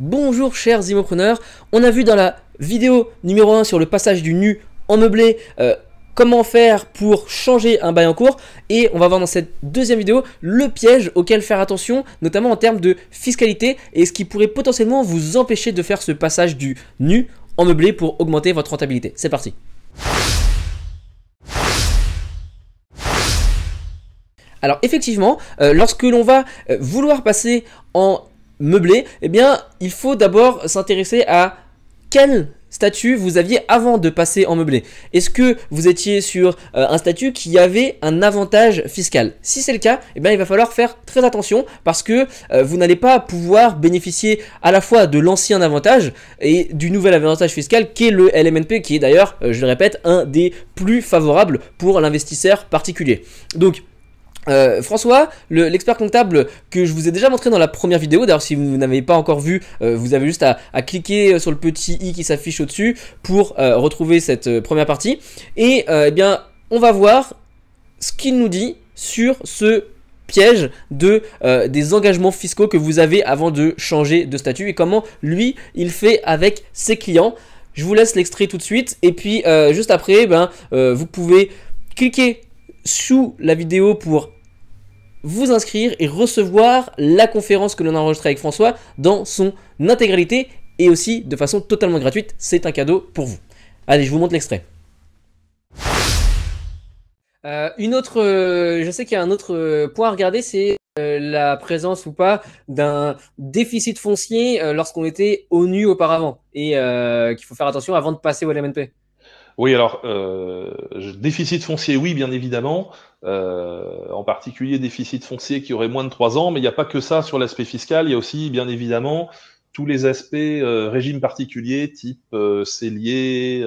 Bonjour chers immopreneurs, on a vu dans la vidéo numéro 1 sur le passage du nu en meublé comment faire pour changer un bail en cours, et on va voir dans cette deuxième vidéo le piège auquel faire attention, notamment en termes de fiscalité et ce qui pourrait potentiellement vous empêcher de faire ce passage du nu en meublé pour augmenter votre rentabilité. C'est parti. Alors effectivement, lorsque l'on va vouloir passer en meublé, eh bien il faut d'abord s'intéresser à quel statut vous aviez avant de passer en meublé. Est-ce que vous étiez sur un statut qui avait un avantage fiscal? Si c'est le cas, eh bien, il va falloir faire très attention parce que vous n'allez pas pouvoir bénéficier à la fois de l'ancien avantage et du nouvel avantage fiscal qui est le LMNP, qui est d'ailleurs, je le répète, un des plus favorables pour l'investisseur particulier. Donc, François, l'expert comptable que je vous ai déjà montré dans la première vidéo, d'ailleurs si vous n'avez pas encore vu, vous avez juste à cliquer sur le petit i qui s'affiche au-dessus pour retrouver cette première partie. Et eh bien, on va voir ce qu'il nous dit sur ce piège des engagements fiscaux que vous avez avant de changer de statut et comment lui, il fait avec ses clients. Je vous laisse l'extrait tout de suite et puis juste après, vous pouvez cliquer sous la vidéo pour vous inscrire et recevoir la conférence que l'on a enregistrée avec François dans son intégralité et aussi de façon totalement gratuite. C'est un cadeau pour vous. Allez, je vous montre l'extrait. Je sais qu'il y a un autre point à regarder, c'est la présence ou pas d'un déficit foncier lorsqu'on était au nu auparavant et qu'il faut faire attention avant de passer au LMNP. Oui, alors, déficit foncier, oui, bien évidemment. En particulier, déficit foncier qui aurait moins de 3 ans, mais il n'y a pas que ça sur l'aspect fiscal. Il y a aussi, bien évidemment, tous les aspects régime particulier, type cellier,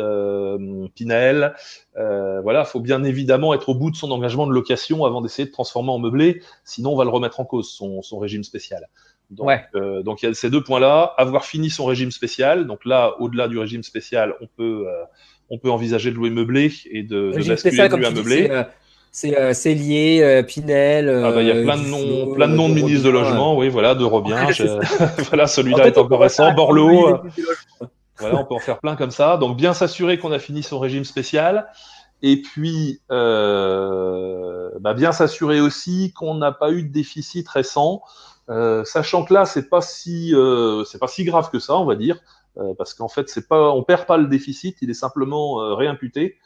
Pinel. Voilà, il faut bien évidemment être au bout de son engagement de location avant d'essayer de transformer en meublé, sinon on va le remettre en cause, son régime spécial. Donc, Ouais. donc il y a ces deux points-là. Avoir fini son régime spécial, donc là, au-delà du régime spécial, on peut envisager de louer meublé et de Régime basculer spécial, de comme nu à tu dis, meublé. c'est Cellier, Pinel, Ah bah il y a plein Duflot, de noms de de ministres de Robien. logement, oui voilà, de Ouais, Robien, c'est ça. voilà, En celui-là fait, est on peut encore refaire récent, un cadeau Borloo, des logements. voilà, on peut en faire plein comme ça. Donc bien s'assurer qu'on a fini son régime spécial, et puis bien s'assurer aussi qu'on n'a pas eu de déficit récent, sachant que là c'est pas si grave que ça, on va dire, parce qu'en fait on perd pas le déficit, il est simplement réimputé.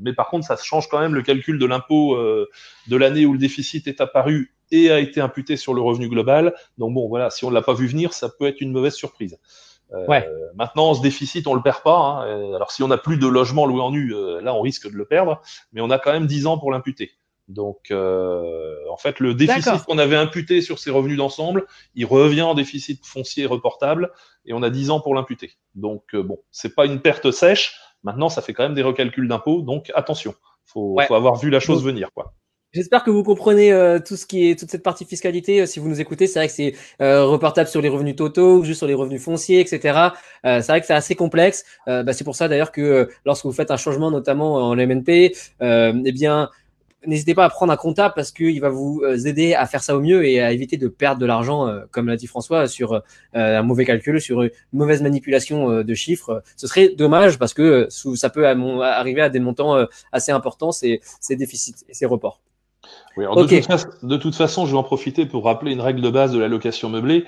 Mais par contre, ça change quand même le calcul de l'impôt de l'année où le déficit est apparu et a été imputé sur le revenu global. Donc bon, voilà, si on ne l'a pas vu venir, ça peut être une mauvaise surprise. Ouais. Maintenant, ce déficit, on le perd pas, hein. Alors si on n'a plus de logement loué en nu, là, on risque de le perdre, mais on a quand même 10 ans pour l'imputer. Donc, en fait, le déficit D'accord. qu'on avait imputé sur ses revenus d'ensemble, il revient en déficit foncier reportable et on a 10 ans pour l'imputer. Donc, bon, c'est pas une perte sèche. Maintenant, ça fait quand même des recalculs d'impôts, donc attention, Ouais. faut avoir vu la chose Donc, venir, quoi. j'espère que vous comprenez tout ce qui est toute cette partie fiscalité. Si vous nous écoutez, c'est vrai que c'est reportable sur les revenus totaux ou juste sur les revenus fonciers, etc. C'est vrai que c'est assez complexe. C'est pour ça d'ailleurs que lorsque vous faites un changement, notamment en LMNP, eh bien, n'hésitez pas à prendre un comptable parce qu'il va vous aider à faire ça au mieux et à éviter de perdre de l'argent, comme l'a dit François, sur un mauvais calcul, sur une mauvaise manipulation de chiffres. Ce serait dommage parce que ça peut arriver à des montants assez importants, ces déficits et ces reports. Oui, alors Ok. de toute façon, je vais en profiter pour rappeler une règle de base de la location meublée,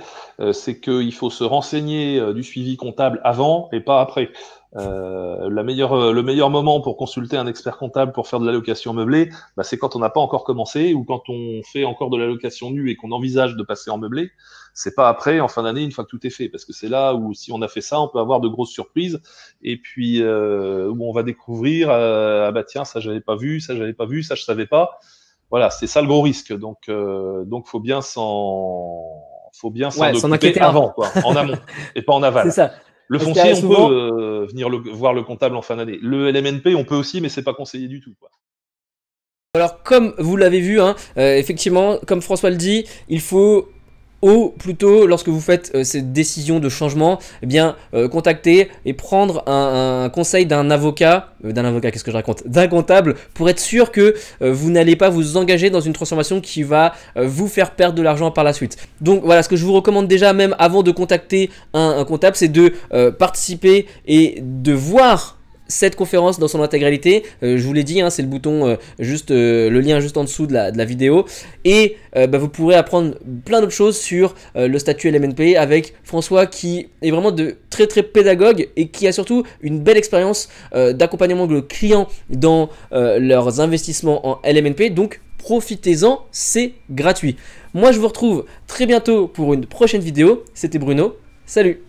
c'est qu'il faut se renseigner du suivi comptable avant et pas après. Le meilleur moment pour consulter un expert comptable pour faire de la location meublée, c'est quand on n'a pas encore commencé ou quand on fait encore de la location nue et qu'on envisage de passer en meublé. C'est pas après, en fin d'année, une fois que tout est fait, parce que c'est là où si on a fait ça, on peut avoir de grosses surprises et puis où on va découvrir ah bah tiens, ça j'avais pas vu, ça j'avais pas vu, ça je savais pas. Voilà, c'est ça le gros risque. Donc faut bien s'en Ouais, s'en occuper inquiéter avant. avant, quoi, en amont, et pas en C'est aval. ça. Le Parce qu'il y foncier, a on peut souvent, venir voir le comptable en fin d'année. Le LMNP, on peut aussi, mais c'est pas conseillé du tout, quoi. alors comme vous l'avez vu, hein, effectivement, comme François le dit, il faut ou plutôt lorsque vous faites cette décision de changement, eh bien contacter et prendre un conseil d'un avocat, qu'est-ce que je raconte, d'un comptable, pour être sûr que vous n'allez pas vous engager dans une transformation qui va vous faire perdre de l'argent par la suite. Donc voilà, ce que je vous recommande déjà même avant de contacter un comptable, c'est de participer et de voir cette conférence dans son intégralité. Je vous l'ai dit, hein, c'est le bouton le lien juste en dessous de la vidéo, et vous pourrez apprendre plein d'autres choses sur le statut LMNP avec François, qui est vraiment de très pédagogue et qui a surtout une belle expérience d'accompagnement de clients dans leurs investissements en LMNP. Donc profitez-en, c'est gratuit. Moi je vous retrouve très bientôt pour une prochaine vidéo. C'était Bruno, salut.